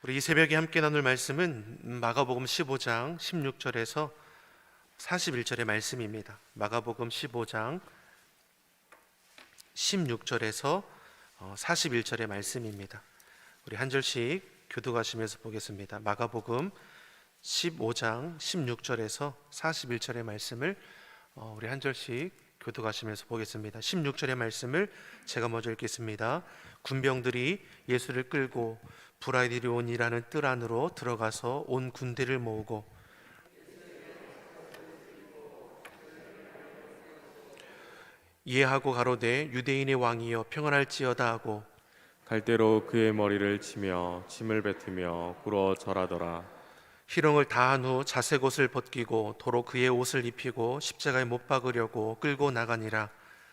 우리 이 새벽에 함께 나눌 말씀은 마가복음 15장 16절에서 41절의 말씀입니다. 마가복음 15장 16절에서 41절의 말씀입니다. 우리 한 절씩 교독하시면서 보겠습니다. 마가복음 15장 16절에서 41절의 말씀을 우리 한 절씩 교독하시면서 보겠습니다. 16절의 말씀을 제가 먼저 읽겠습니다. 군병들이 예수를 끌고 브라이디온이라는 뜰 안으로 들어가서 온 군대를 모으고 이해하고 가로되 유대인의 왕이여 평안할지어다 하고 갈대로 그의 머리를 치며 침을 뱉으며 꿇어 절하더라. 희롱을 다한 후 자색 옷을 벗기고 도로 그의 옷을 입히고 십자가에 못 박으려고 끌고 나가니라.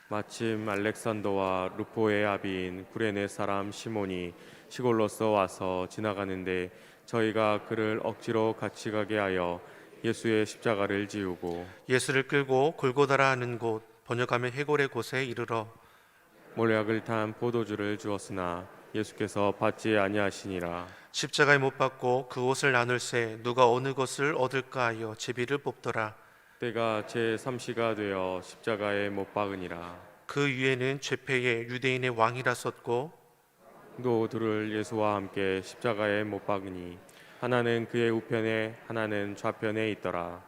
마침 알렉산더와 루포의 아비인 구레네 사람 시몬이 시골로서 와서 지나가는데 저희가 그를 억지로 같이 가게 하여 예수의 십자가를 지우고 예수를 끌고 골고다라 하는 곳 번역하면 해골의 곳에 이르러 몰약을 탄 포도주를 주었으나 예수께서 받지 아니하시니라. 십자가에 못 박고 그 옷을 나눌새 누가 어느 것을 얻을까 하여 제비를 뽑더라. 때가 제3시가 되어 십자가에 못 박으니라. 그 위에는 죄패의 유대인의 왕이라 썼고 또 둘을 예수와 함께 십자가에 못 박으니 하나는 그의 우편에 하나는 좌편에 있더라.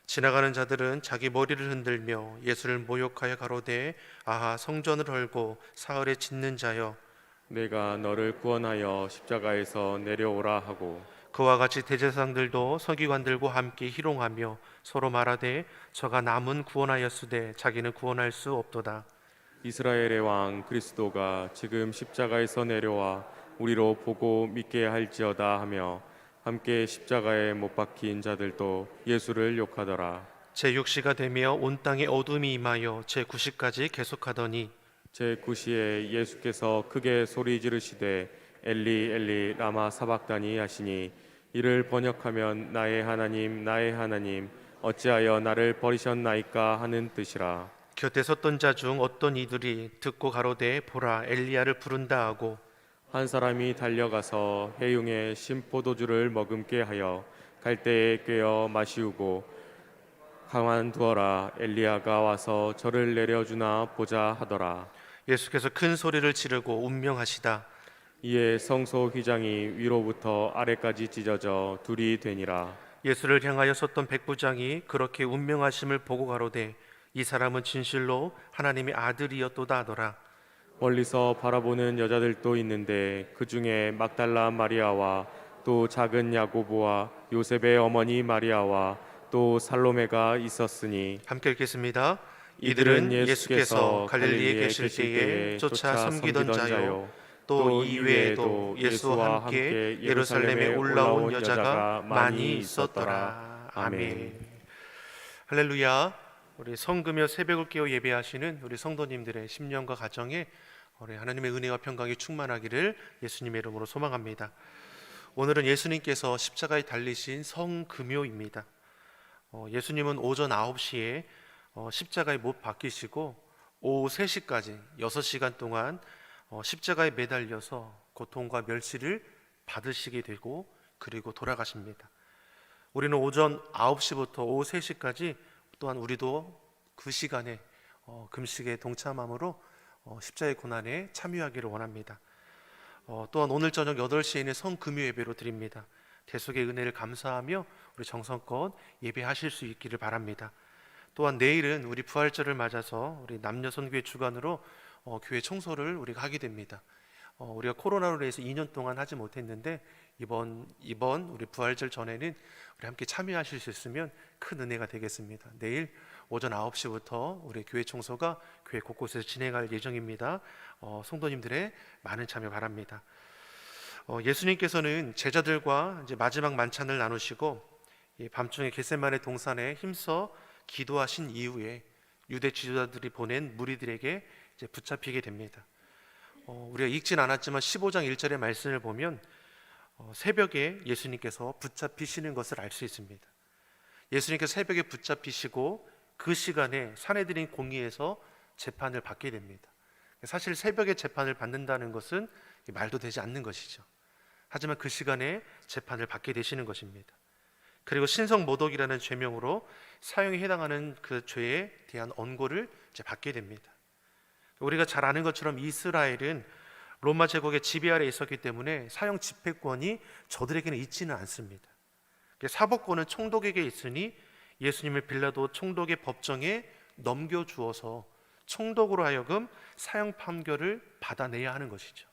지나가는 자들은 자기 머리를 흔들며 예수를 모욕하여 가로되 아하 성전을 헐고 사흘에 짓는 자여 내가 너를 구원하여 십자가에서 내려오라 하고 그와 같이 대제사장들도 서기관들과 함께 희롱하며 서로 말하되 저가 남은 구원하였으되 자기는 구원할 수 없도다. 이스라엘의 왕 그리스도가 지금 십자가에서 내려와 우리로 보고 믿게 할지어다 하며 함께 십자가에 못 박힌 자들도 예수를 욕하더라. 제6시가 되며 온 땅에 어둠이 임하여 제9시까지 계속하더니 제9시에 예수께서 크게 소리 지르시되 엘리 엘리 라마 사박다니 하시니 이를 번역하면 나의 하나님 어찌하여 나를 버리셨나이까 하는 뜻이라. 곁에 섰던 자 중 어떤 이들이 듣고 가로되 보라 엘리야를 부른다 하고 한 사람이 달려가서 해용의 신포도주를 머금게 하여 갈대에 꿰어 마시우고 가만 두어라 엘리야가 와서 저를 내려주나 보자 하더라. 예수께서 큰 소리를 지르고 운명하시다. 이에 성소 휘장이 위로부터 아래까지 찢어져 둘이 되니라. 예수를 향하여 섰던 백부장이 그렇게 운명하심을 보고 가로되 이 사람은 진실로 하나님의 아들이었도다 하더라. 멀리서 바라보는 여자들도 있는데 그 중에 막달라 마리아와 또 작은 야고보와 요셉의 어머니 마리아와 또 살로메가 있었으니 함께 읽겠습니다. 이들은 예수께서 갈릴리에 계실 때에 쫓아 섬기던 자요 또 이외에도 예수와 함께 예루살렘에 올라온 여자가 많이 있었더라. 아멘. 할렐루야. 우리 성금요 새벽을 깨어 예배하시는 우리 성도님들의 심령과 가정에 우리 하나님의 은혜와 평강이 충만하기를 예수님의 이름으로 소망합니다. 오늘은 예수님께서 십자가에 달리신 성금요입니다. 예수님은 오전 9시에 십자가에 못 박히시고 오후 3시까지 6시간 동안 십자가에 매달려서 고통과 멸시를 받으시게 되고 그리고 돌아가십니다. 우리는 오전 9시부터 오후 3시까지 또한 우리도 그 시간에 금식에 동참함으로 십자가의 고난에 참여하기를 원합니다. 또한 오늘 저녁 8시에는 성금요 예배로 드립니다. 대속의 은혜를 감사하며 우리 정성껏 예배하실 수 있기를 바랍니다. 또한 내일은 우리 부활절을 맞아서 우리 남녀선교회 주관으로 교회 청소를 우리가 하게 됩니다. 우리가 코로나로 인해서 2년 동안 하지 못했는데 이번 우리 부활절 전에는 우리 함께 참여하실 수 있으면 큰 은혜가 되겠습니다. 내일 오전 9시부터 우리 교회 청소가 교회 곳곳에서 진행할 예정입니다. 성도님들의 많은 참여 바랍니다. 예수님께서는 제자들과 이제 마지막 만찬을 나누시고 밤중에 겟세마네 동산에 힘써 기도하신 이후에 유대 지도자들이 보낸 무리들에게 이제 붙잡히게 됩니다. 우리가 읽진 않았지만 15장 1절의 말씀을 보면 새벽에 예수님께서 붙잡히시는 것을 알 수 있습니다. 예수님께서 새벽에 붙잡히시고 그 시간에 산헤드린 공의에서 재판을 받게 됩니다. 사실 새벽에 재판을 받는다는 것은 말도 되지 않는 것이죠. 하지만 그 시간에 재판을 받게 되시는 것입니다. 그리고 신성모독이라는 죄명으로 사형에 해당하는 그 죄에 대한 언고를 이제 받게 됩니다. 우리가 잘 아는 것처럼 이스라엘은 로마 제국의 지배 아래에 있었기 때문에 사형 집행권이 저들에게는 있지는 않습니다. 사법권은 총독에게 있으니 예수님을 빌라도 총독의 법정에 넘겨주어서 총독으로 하여금 사형 판결을 받아내야 하는 것이죠.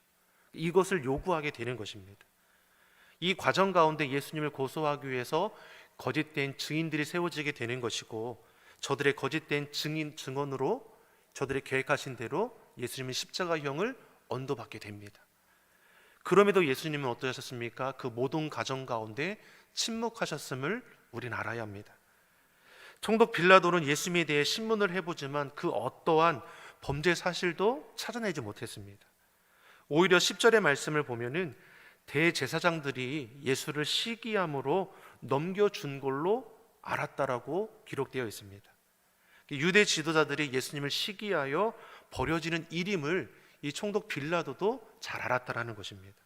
이것을 요구하게 되는 것입니다. 이 과정 가운데 예수님을 고소하기 위해서 거짓된 증인들이 세워지게 되는 것이고, 저들의 거짓된 증언으로 저들의 계획하신 대로 예수님은 십자가형을 언도받게 됩니다. 그럼에도 예수님은 어떠셨습니까? 그 모든 과정 가운데 침묵하셨음을 우리는 알아야 합니다. 총독 빌라도는 예수님에 대해 신문을 해보지만 그 어떠한 범죄 사실도 찾아내지 못했습니다. 오히려 10절의 말씀을 보면은 대제사장들이 예수를 시기함으로 넘겨준 걸로 알았다라고 기록되어 있습니다. 유대 지도자들이 예수님을 시기하여 버려지는 일임을 이 총독 빌라도도 잘 알았다라는 것입니다.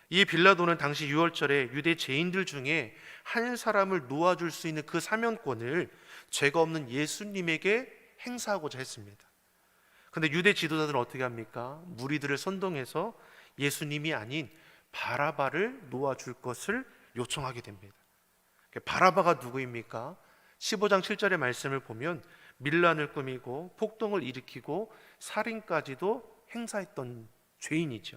이 빌라도는 당시 유월절에 유대 죄인들 중에 한 사람을 놓아줄 수 있는 그 사면권을 죄가 없는 예수님에게 행사하고자 했습니다. 그런데 유대 지도자들은 어떻게 합니까? 무리들을 선동해서 예수님이 아닌 바라바를 놓아줄 것을 요청하게 됩니다. 바라바가 누구입니까? 15장 7절의 말씀을 보면 밀란을 꾸미고 폭동을 일으키고 살인까지도 행사했던 죄인이죠.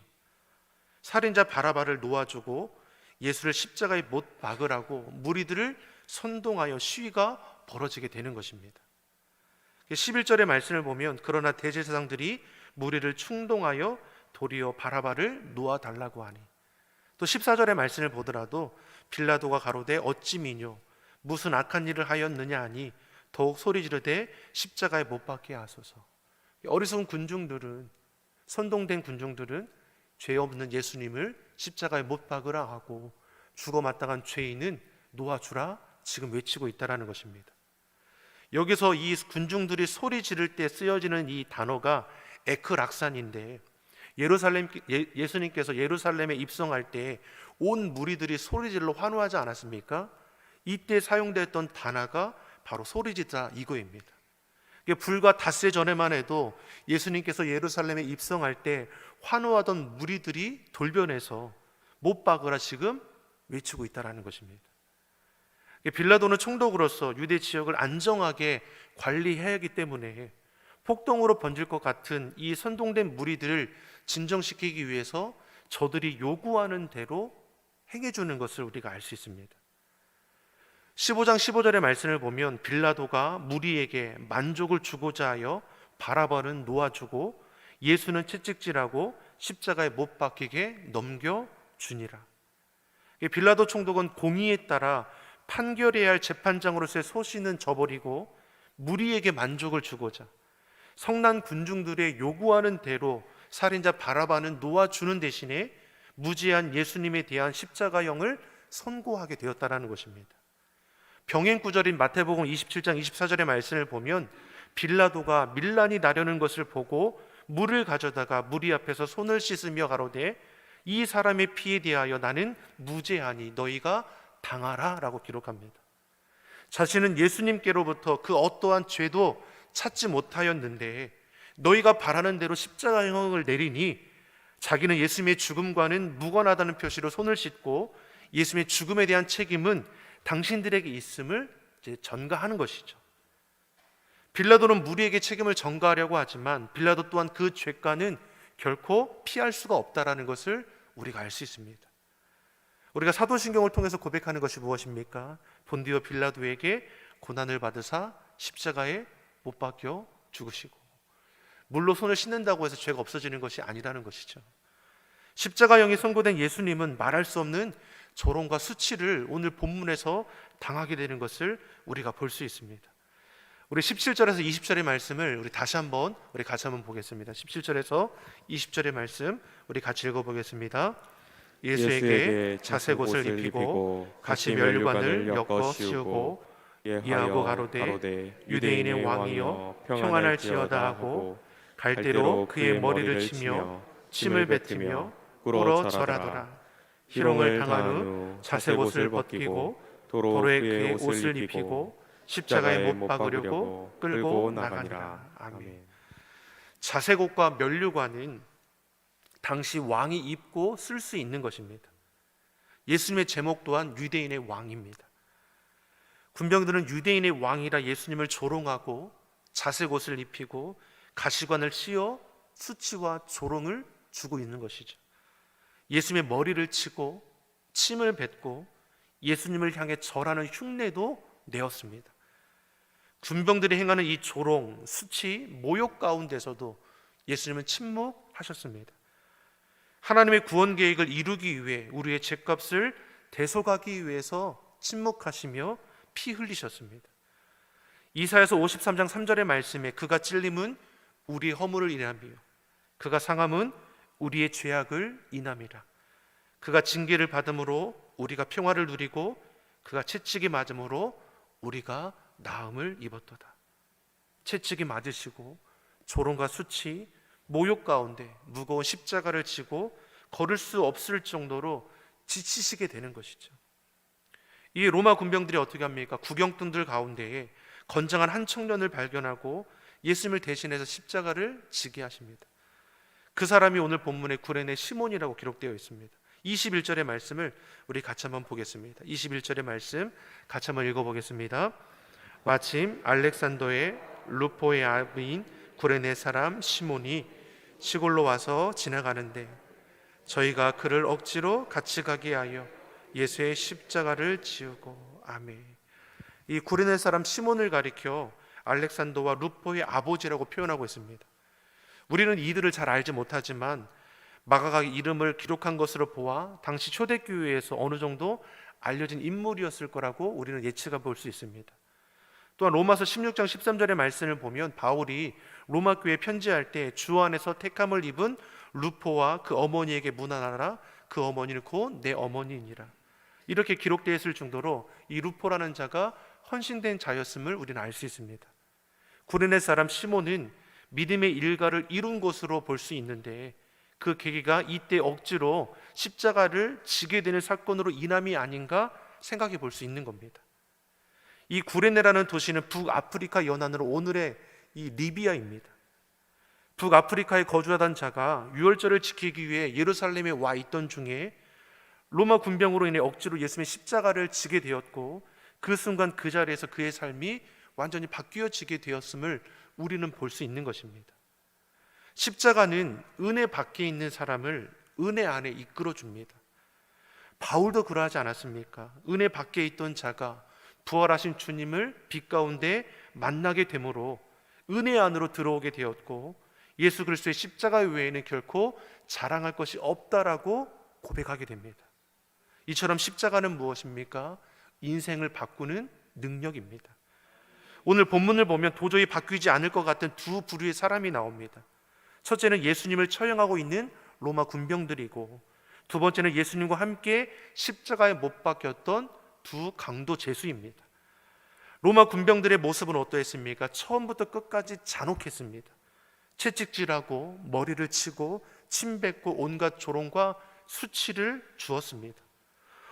살인자 바라바를 놓아주고 예수를 십자가에 못 박으라고 무리들을 선동하여 시위가 벌어지게 되는 것입니다. 11절의 말씀을 보면 그러나 대제사장들이 무리를 충동하여 도리어 바라바를 놓아달라고 하니, 또 14절의 말씀을 보더라도 빌라도가 가로되 어찌 미뇨 무슨 악한 일을 하였느냐 하니 더욱 소리 지르되 십자가에 못 박게 하소서. 어리석은 군중들은, 선동된 군중들은 죄 없는 예수님을 십자가에 못 박으라 하고 죽어 마땅한 죄인은 놓아주라 지금 외치고 있다라는 것입니다. 여기서 이 군중들이 소리 지를 때 쓰여지는 이 단어가 에크락산인데, 예수님께서 예루살렘에 입성할 때 온 무리들이 소리질로 환호하지 않았습니까? 이때 사용됐던 단어가 바로 소리지다 이거입니다. 불과 닷새 전에만 해도 예수님께서 예루살렘에 입성할 때 환호하던 무리들이 돌변해서 못 박으라 지금 외치고 있다는 것입니다. 빌라도는 총독으로서 유대 지역을 안정하게 관리해야 하기 때문에 폭동으로 번질 것 같은 이 선동된 무리들을 진정시키기 위해서 저들이 요구하는 대로 행해주는 것을 우리가 알 수 있습니다. 15장 15절의 말씀을 보면 빌라도가 무리에게 만족을 주고자 하여 바라바는 놓아주고 예수는 채찍질하고 십자가에 못 박히게 넘겨주니라. 빌라도 총독은 공의에 따라 판결해야 할 재판장으로서의 소신은 저버리고 무리에게 만족을 주고자 성난 군중들의 요구하는 대로 살인자 바라바는 놓아주는 대신에 무지한 예수님에 대한 십자가형을 선고하게 되었다는 것입니다. 병행 구절인 마태복음 27장 24절의 말씀을 보면 빌라도가 밀란이 나려는 것을 보고 물을 가져다가 무리 앞에서 손을 씻으며 가로되 이 사람의 피에 대하여 나는 무죄하니 너희가 당하라 라고 기록합니다. 자신은 예수님께로부터 그 어떠한 죄도 찾지 못하였는데 너희가 바라는 대로 십자가형을 내리니, 자기는 예수님의 죽음과는 무관하다는 표시로 손을 씻고 예수님의 죽음에 대한 책임은 당신들에게 있음을 이제 전가하는 것이죠. 빌라도는 무리에게 책임을 전가하려고 하지만 빌라도 또한 그 죄가는 결코 피할 수가 없다라는 것을 우리가 알 수 있습니다. 우리가 사도신경을 통해서 고백하는 것이 무엇입니까? 본디오 빌라도에게 고난을 받으사 십자가에 못 박혀 죽으시고, 물로 손을 씻는다고 해서 죄가 없어지는 것이 아니라는 것이죠. 십자가형이 선고된 예수님은 말할 수 없는 조롱과 수치를 오늘 본문에서 당하게 되는 것을 우리가 볼 수 있습니다. 우리 17절에서 20절의 말씀을 우리 다시 한번 같이 한번 보겠습니다. 17절에서 20절의 말씀 우리 같이 읽어보겠습니다. 예수에게 자색 옷을 입히고 같이 면류관을 엮어 씌우고 이하고 가로되 유대인의 왕이여 평안할지어다 하고 갈대로 그의 머리를 치며 침을 뱉으며 꿇어 절하더라. 희롱을 당한 후 자색 옷을 벗기고 도로에 그의 옷을 입히고 십자가에 못 박으려고 끌고 나가니라. 아멘. 자색 옷과 면류관은 당시 왕이 입고 쓸 수 있는 것입니다. 예수님의 제목 또한 유대인의 왕입니다. 군병들은 유대인의 왕이라 예수님을 조롱하고 자색 옷을 입히고 가시관을 씌워 수치와 조롱을 주고 있는 것이죠. 예수님의 머리를 치고 침을 뱉고 예수님을 향해 절하는 흉내도 내었습니다. 군병들이 행하는 이 조롱, 수치, 모욕 가운데서도 예수님은 침묵하셨습니다. 하나님의 구원 계획을 이루기 위해 우리의 죄값을 대속하기 위해서 침묵하시며 피 흘리셨습니다. 이사야서 53장 3절의 말씀에 그가 찔림은 우리의 허물을 인하며 그가 상함은 우리의 죄악을 인함이라. 그가 징계를 받음으로 우리가 평화를 누리고 그가 채찍이 맞음으로 우리가 나음을 입었도다. 채찍이 맞으시고 조롱과 수치, 모욕 가운데 무거운 십자가를 지고 걸을 수 없을 정도로 지치시게 되는 것이죠. 이 로마 군병들이 어떻게 합니까? 구경꾼들 가운데에 건장한 한 청년을 발견하고 예수님을 대신해서 십자가를 지게 하십니다. 그 사람이 오늘 본문에 구레네 시몬이라고 기록되어 있습니다. 21절의 말씀을 우리 같이 한번 보겠습니다. 21절의 말씀 같이 한번 읽어보겠습니다. 마침 알렉산더의 루포의 아비인 구레네 사람 시몬이 시골로 와서 지나가는데 저희가 그를 억지로 같이 가게 하여 예수의 십자가를 지우고. 아멘. 이 구레네 사람 시몬을 가리켜 알렉산더와 루포의 아버지라고 표현하고 있습니다. 우리는 이들을 잘 알지 못하지만 마가가 이름을 기록한 것으로 보아 당시 초대교회에서 어느 정도 알려진 인물이었을 거라고 우리는 예측해 볼 수 있습니다. 또한 로마서 16장 13절의 말씀을 보면 바울이 로마 교회에 편지할 때 주 안에서 택함을 입은 루포와 그 어머니에게 문안하라. 그 어머니는 곧 내 어머니이니라. 이렇게 기록되어 있을 정도로 이 루포라는 자가 헌신된 자였음을 우리는 알 수 있습니다. 구레네 사람 시몬은 믿음의 일가를 이룬 것으로 볼 수 있는데 그 계기가 이때 억지로 십자가를 지게 되는 사건으로 인함이 아닌가 생각해 볼 수 있는 겁니다. 이 구레네라는 도시는 북아프리카 연안으로 오늘의 이 리비아입니다. 북아프리카에 거주하던 자가 유월절을 지키기 위해 예루살렘에 와 있던 중에 로마 군병으로 인해 억지로 예수님의 십자가를 지게 되었고 그 순간 그 자리에서 그의 삶이 완전히 바뀌어지게 되었음을 우리는 볼 수 있는 것입니다. 십자가는 은혜 밖에 있는 사람을 은혜 안에 이끌어 줍니다. 바울도 그러하지 않았습니까? 은혜 밖에 있던 자가 부활하신 주님을 빛 가운데 만나게 되므로 은혜 안으로 들어오게 되었고 예수 그리스도의 십자가 외에는 결코 자랑할 것이 없다라고 고백하게 됩니다. 이처럼 십자가는 무엇입니까? 인생을 바꾸는 능력입니다. 오늘 본문을 보면 도저히 바뀌지 않을 것 같은 두 부류의 사람이 나옵니다. 첫째는 예수님을 처형하고 있는 로마 군병들이고 두 번째는 예수님과 함께 십자가에 못 박혔던 두 강도 죄수입니다. 로마 군병들의 모습은 어떠했습니까? 처음부터 끝까지 잔혹했습니다. 채찍질하고 머리를 치고 침 뱉고 온갖 조롱과 수치를 주었습니다.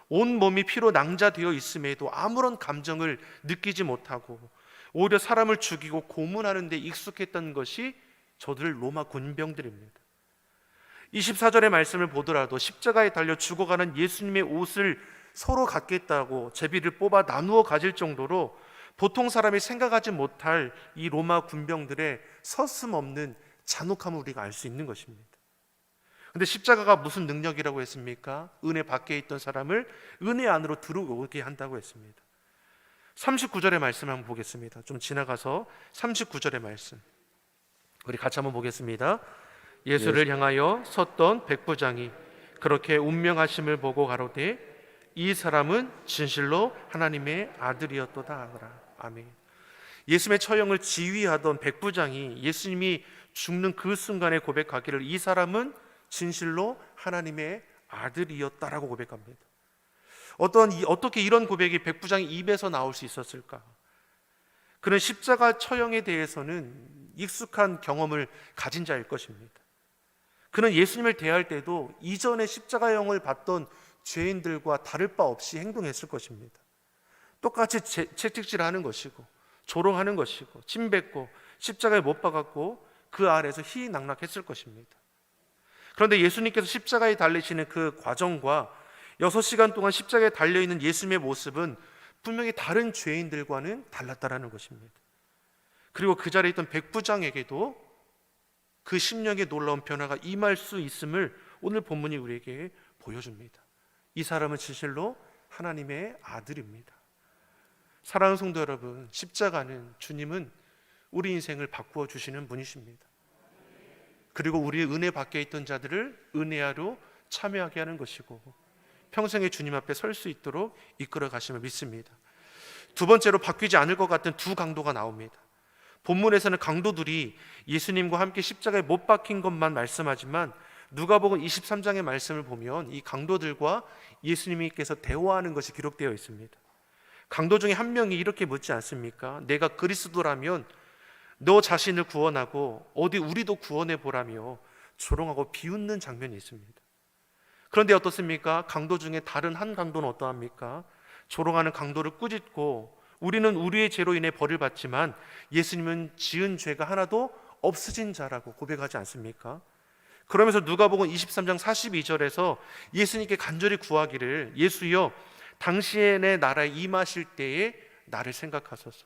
온 몸이 피로 낭자되어 있음에도 아무런 감정을 느끼지 못하고 오히려 사람을 죽이고 고문하는 데 익숙했던 것이 저들 로마 군병들입니다. 24절의 말씀을 보더라도 십자가에 달려 죽어가는 예수님의 옷을 서로 갖겠다고 제비를 뽑아 나누어 가질 정도로 보통 사람이 생각하지 못할 이 로마 군병들의 서슴없는 잔혹함을 우리가 알 수 있는 것입니다. 그런데 십자가가 무슨 능력이라고 했습니까? 은혜 밖에 있던 사람을 은혜 안으로 들어오게 한다고 했습니다. 39절의 말씀 한번 보겠습니다. 좀 지나가서 39절의 말씀 우리 같이 한번 보겠습니다. 예수를 향하여 섰던 백부장이 그렇게 운명하심을 보고 가로되 이 사람은 진실로 하나님의 아들이었도다 하더라. 아멘. 예수님의 처형을 지휘하던 백부장이 예수님이 죽는 그 순간에 고백하기를 이 사람은 진실로 하나님의 아들이었다라고 고백합니다. 어떻게 이런 고백이 백부장의 입에서 나올 수 있었을까? 그는 십자가 처형에 대해서는 익숙한 경험을 가진 자일 것입니다. 그는 예수님을 대할 때도 이전에 십자가형을 받던 죄인들과 다를 바 없이 행동했을 것입니다. 똑같이 채찍질하는 것이고 조롱하는 것이고 침뱉고 십자가에 못 박았고 그 아래에서 희낙락했을 것입니다. 그런데 예수님께서 십자가에 달리시는 그 과정과 6시간 동안 십자가에 달려있는 예수님의 모습은 분명히 다른 죄인들과는 달랐다라는 것입니다. 그리고 그 자리에 있던 백부장에게도 그 심령의 놀라운 변화가 임할 수 있음을 오늘 본문이 우리에게 보여줍니다. 이 사람은 진실로 하나님의 아들입니다. 사랑하는 성도 여러분, 십자가는 주님은 우리 인생을 바꾸어 주시는 분이십니다. 그리고 우리의 은혜 밖에 있던 자들을 은혜하러 참여하게 하는 것이고 평생의 주님 앞에 설 수 있도록 이끌어 가심을 믿습니다. 두 번째로 바뀌지 않을 것 같은 두 강도가 나옵니다. 본문에서는 강도들이 예수님과 함께 십자가에 못 박힌 것만 말씀하지만 누가복음 23장의 말씀을 보면 이 강도들과 예수님께서 대화하는 것이 기록되어 있습니다. 강도 중에 한 명이 이렇게 묻지 않습니까? 내가 그리스도라면 너 자신을 구원하고 어디 우리도 구원해 보라며 조롱하고 비웃는 장면이 있습니다. 그런데 어떻습니까? 강도 중에 다른 한 강도는 어떠합니까? 조롱하는 강도를 꾸짖고 우리는 우리의 죄로 인해 벌을 받지만 예수님은 지은 죄가 하나도 없으신 자라고 고백하지 않습니까? 그러면서 누가복음 23장 42절에서 예수님께 간절히 구하기를 예수여 당신의 나라에 임하실 때에 나를 생각하소서.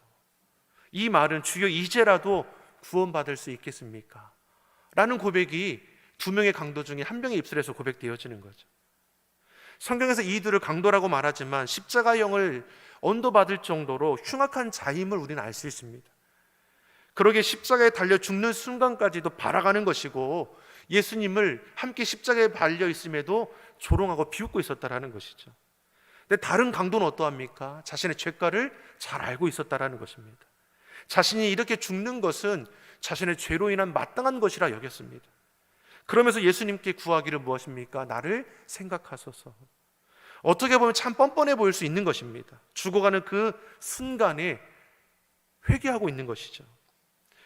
이 말은 주여 이제라도 구원받을 수 있겠습니까? 라는 고백이 두 명의 강도 중에 한 명의 입술에서 고백되어지는 거죠. 성경에서 이들을 강도라고 말하지만 십자가형을 언도받을 정도로 흉악한 자임을 우리는 알 수 있습니다. 그러기에 십자가에 달려 죽는 순간까지도 바라가는 것이고 예수님을 함께 십자가에 달려 있음에도 조롱하고 비웃고 있었다라는 것이죠. 근데 다른 강도는 어떠합니까? 자신의 죄가를 잘 알고 있었다라는 것입니다. 자신이 이렇게 죽는 것은 자신의 죄로 인한 마땅한 것이라 여겼습니다. 그러면서 예수님께 구하기를 무엇입니까? 나를 생각하소서. 어떻게 보면 참 뻔뻔해 보일 수 있는 것입니다. 죽어가는 그 순간에 회개하고 있는 것이죠.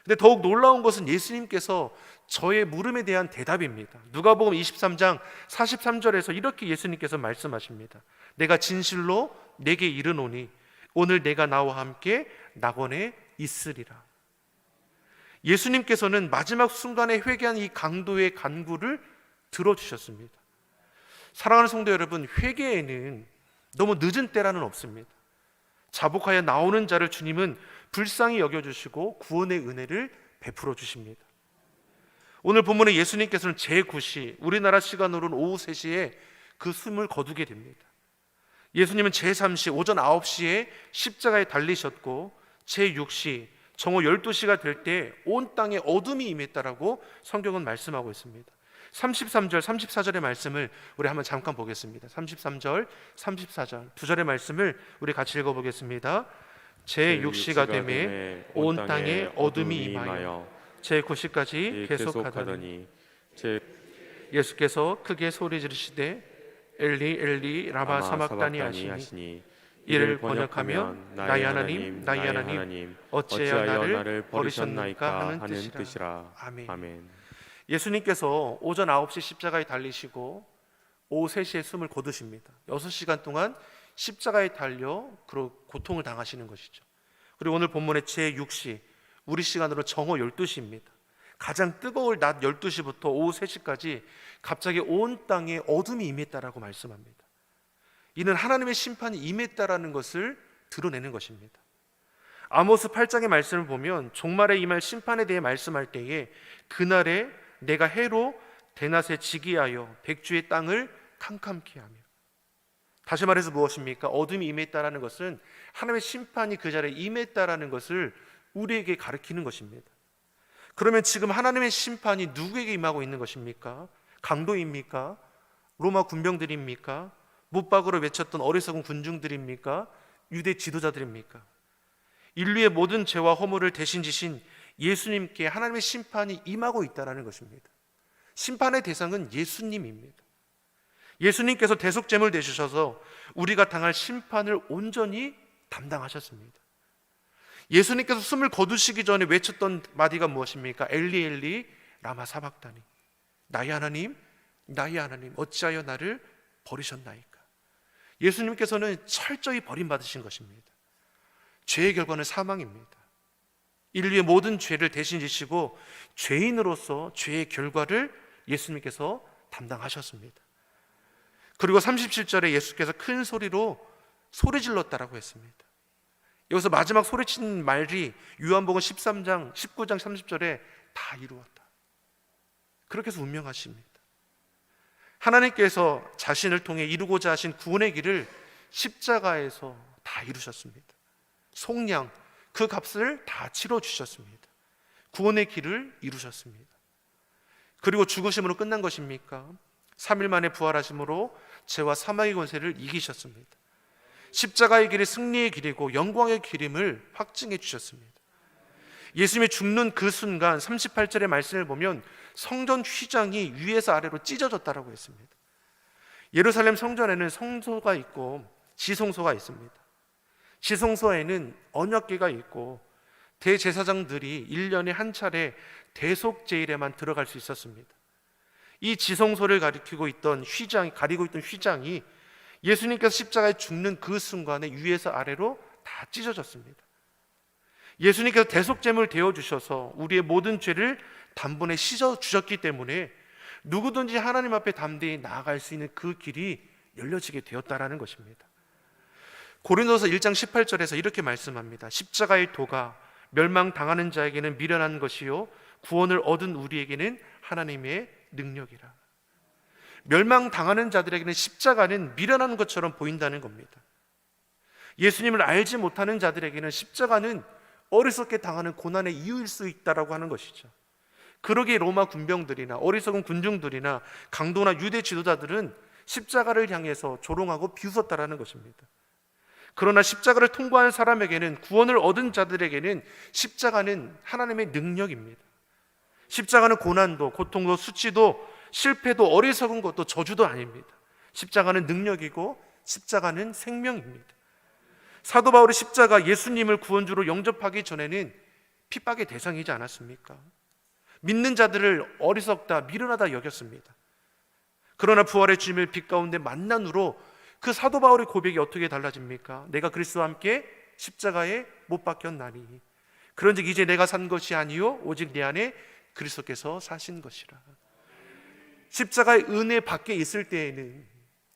근데 더욱 놀라운 것은 예수님께서 저의 물음에 대한 대답입니다. 누가복음 23장 43절에서 이렇게 예수님께서 말씀하십니다. 내가 진실로 내게 이르노니 오늘 내가 나와 함께 낙원에 있으리라. 예수님께서는 마지막 순간에 회개한 이 강도의 간구를 들어주셨습니다. 사랑하는 성도 여러분, 회개에는 너무 늦은 때라는 없습니다. 자복하여 나오는 자를 주님은 불쌍히 여겨주시고 구원의 은혜를 베풀어 주십니다. 오늘 본문에 예수님께서는 제9시 우리나라 시간으로는 오후 3시에 그 숨을 거두게 됩니다. 예수님은 제3시 오전 9시에 십자가에 달리셨고 제6시 정오 12시가 될 때 온 땅에 어둠이 임했다라고 성경은 말씀하고 있습니다. 33절, 34절의 말씀을 우리 한번 잠깐 보겠습니다. 33절, 34절 두 절의 말씀을 우리 같이 읽어보겠습니다. 제6시가 되매 온 땅에 어둠이 임하여 제9시까지 계속하더니 예수께서 크게 소리 지르시되 엘리 엘리 라마 사막다니 하시니 이를 번역하면 나의 하나님 나의 하나님 어찌하여 나를 버리셨나이까 하는 뜻이라. 아멘. 예수님께서 오전 9시 십자가에 달리시고 오후 3시에 숨을 거두십니다. 6시간 동안 십자가에 달려 고통을 당하시는 것이죠. 그리고 오늘 본문의 제6시 우리 시간으로 정오 12시입니다. 가장 뜨거울 낮 12시부터 오후 3시까지 갑자기 온 땅에 어둠이 임했다라고 말씀합니다. 이는 하나님의 심판이 임했다라는 것을 드러내는 것입니다. 아모스 8장의 말씀을 보면 종말에 임할 심판에 대해 말씀할 때에 그날에 내가 해로 대낮에 지기하여 백주의 땅을 캄캄케 하며, 다시 말해서 무엇입니까? 어둠이 임했다라는 것은 하나님의 심판이 그 자리에 임했다라는 것을 우리에게 가르치는 것입니다. 그러면 지금 하나님의 심판이 누구에게 임하고 있는 것입니까? 강도입니까? 로마 군병들입니까? 못박으로 외쳤던 어리석은 군중들입니까? 유대 지도자들입니까? 인류의 모든 죄와 허물을 대신 지신 예수님께 하나님의 심판이 임하고 있다는 것입니다. 심판의 대상은 예수님입니다. 예수님께서 대속제물 되셔서 우리가 당할 심판을 온전히 담당하셨습니다. 예수님께서 숨을 거두시기 전에 외쳤던 마디가 무엇입니까? 엘리 엘리 라마 사박다니, 나의 하나님 나의 하나님 어찌하여 나를 버리셨나이까. 예수님께서는 철저히 버림받으신 것입니다. 죄의 결과는 사망입니다. 인류의 모든 죄를 대신 지시고 죄인으로서 죄의 결과를 예수님께서 담당하셨습니다. 그리고 37절에 예수께서 큰 소리로 소리 질렀다라고 했습니다. 여기서 마지막 소리친 말이 요한복음 13장 19장 30절에 다 이루었다. 그렇게 해서 운명하십니다. 하나님께서 자신을 통해 이루고자 하신 구원의 길을 십자가에서 다 이루셨습니다. 속량, 그 값을 다 치러주셨습니다. 구원의 길을 이루셨습니다. 그리고 죽으심으로 끝난 것입니까? 3일 만에 부활하심으로 죄와 사망의 권세를 이기셨습니다. 십자가의 길이 승리의 길이고 영광의 길임을 확증해 주셨습니다. 예수님이 죽는 그 순간 38절의 말씀을 보면 성전 휘장이 위에서 아래로 찢어졌다라고 했습니다. 예루살렘 성전에는 성소가 있고 지성소가 있습니다. 지성소에는 언약궤가 있고 대제사장들이 1년에 한 차례 대속제일에만 들어갈 수 있었습니다. 이 지성소를 가리고 있던 휘장이 예수님께서 십자가에 죽는 그 순간에 위에서 아래로 다 찢어졌습니다. 예수님께서 대속제물 되어주셔서 우리의 모든 죄를 단번에 씻어주셨기 때문에 누구든지 하나님 앞에 담대히 나아갈 수 있는 그 길이 열려지게 되었다라는 것입니다. 고린도서 1장 18절에서 이렇게 말씀합니다. 십자가의 도가 멸망당하는 자에게는 미련한 것이요 구원을 얻은 우리에게는 하나님의 능력이라. 멸망당하는 자들에게는 십자가는 미련한 것처럼 보인다는 겁니다. 예수님을 알지 못하는 자들에게는 십자가는 어리석게 당하는 고난의 이유일 수 있다라고 하는 것이죠. 그러기에 로마 군병들이나 어리석은 군중들이나 강도나 유대 지도자들은 십자가를 향해서 조롱하고 비웃었다라는 것입니다. 그러나 십자가를 통과한 사람에게는, 구원을 얻은 자들에게는 십자가는 하나님의 능력입니다. 십자가는 고난도, 고통도, 수치도, 실패도, 어리석은 것도, 저주도 아닙니다. 십자가는 능력이고 십자가는 생명입니다. 사도 바울이 십자가 예수님을 구원주로 영접하기 전에는 핍박의 대상이지 않았습니까? 믿는 자들을 어리석다, 미련하다 여겼습니다. 그러나 부활의 주님을 빛 가운데 만난 후로 그 사도 바울의 고백이 어떻게 달라집니까? 내가 그리스도와 함께 십자가에 못 박혔나니 그런즉 이제 내가 산 것이 아니요 오직 내 안에 그리스도께서 사신 것이라. 십자가의 은혜 밖에 있을 때에는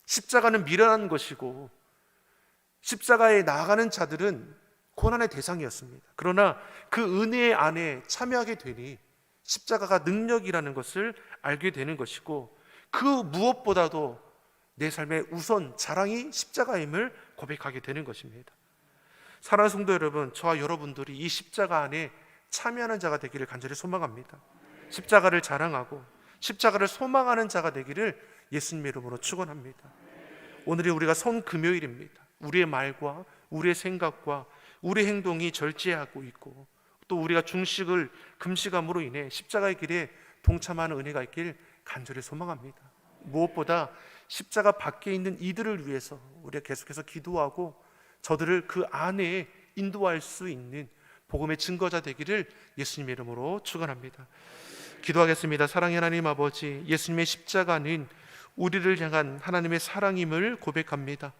십자가는 미련한 것이고 십자가에 나아가는 자들은 고난의 대상이었습니다. 그러나 그 은혜 안에 참여하게 되니 십자가가 능력이라는 것을 알게 되는 것이고, 그 무엇보다도 내 삶의 우선 자랑이 십자가임을 고백하게 되는 것입니다. 사랑하는 성도 여러분, 저와 여러분들이 이 십자가 안에 참여하는 자가 되기를 간절히 소망합니다. 십자가를 자랑하고 십자가를 소망하는 자가 되기를 예수님의 이름으로 축원합니다. 오늘이 우리가 성금요일입니다. 우리의 말과 우리의 생각과 우리의 행동이 절제하고 있고, 또 우리가 중식을 금식함으로 인해 십자가의 길에 동참하는 은혜가 있길 간절히 소망합니다. 무엇보다 십자가 밖에 있는 이들을 위해서 우리가 계속해서 기도하고 저들을 그 안에 인도할 수 있는 복음의 증거자 되기를 예수님의 이름으로 축원합니다. 기도하겠습니다. 사랑의 하나님 아버지, 예수님의 십자가는 우리를 향한 하나님의 사랑임을 고백합니다.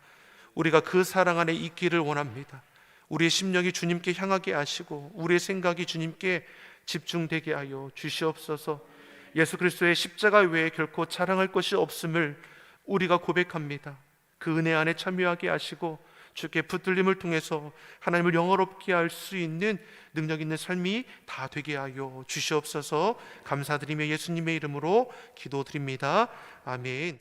우리가 그 사랑 안에 있기를 원합니다. 우리의 심령이 주님께 향하게 하시고 우리의 생각이 주님께 집중되게 하여 주시옵소서. 예수 그리스도의 십자가 외에 결코 자랑할 것이 없음을 우리가 고백합니다. 그 은혜 안에 참여하게 하시고 주께 붙들림을 통해서 하나님을 영화롭게 할 수 있는 능력 있는 삶이 다 되게 하여 주시옵소서. 감사드리며 예수님의 이름으로 기도드립니다. 아멘.